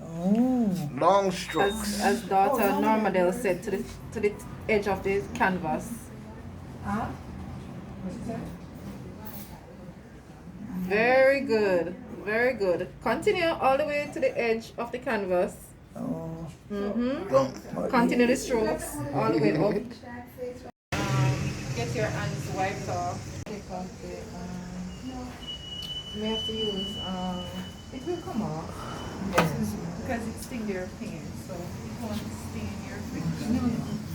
Oh. Long strokes. As daughter Normadale said, to the edge of the canvas. Huh? What's that? Very good. Very good. Continue all the way to the edge of the canvas. Oh. Mm-hmm. Don't. Continue the strokes all the way up. Get your hands wiped off. Take off the. You may have to use. It will come off. Because it's in your paint, so it won't stain your fingers.